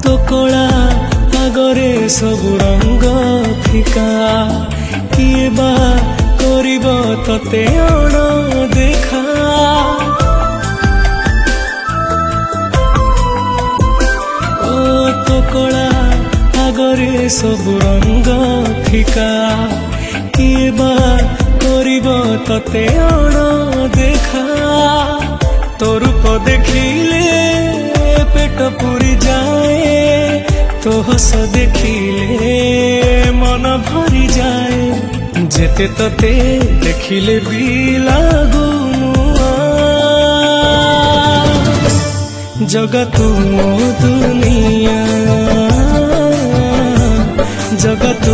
तो कला आगरे सब रंग फिका किए बा करिब तते अण देखा ओ तो कला आगरे सब रंग फिका किए बा करिब तते अण देखा तो रूप देखिले पेट पूरी जाए तो हस देखिले मन भरी जाए जेते तते देखिले भी लागू जगत मो दुनिया जगत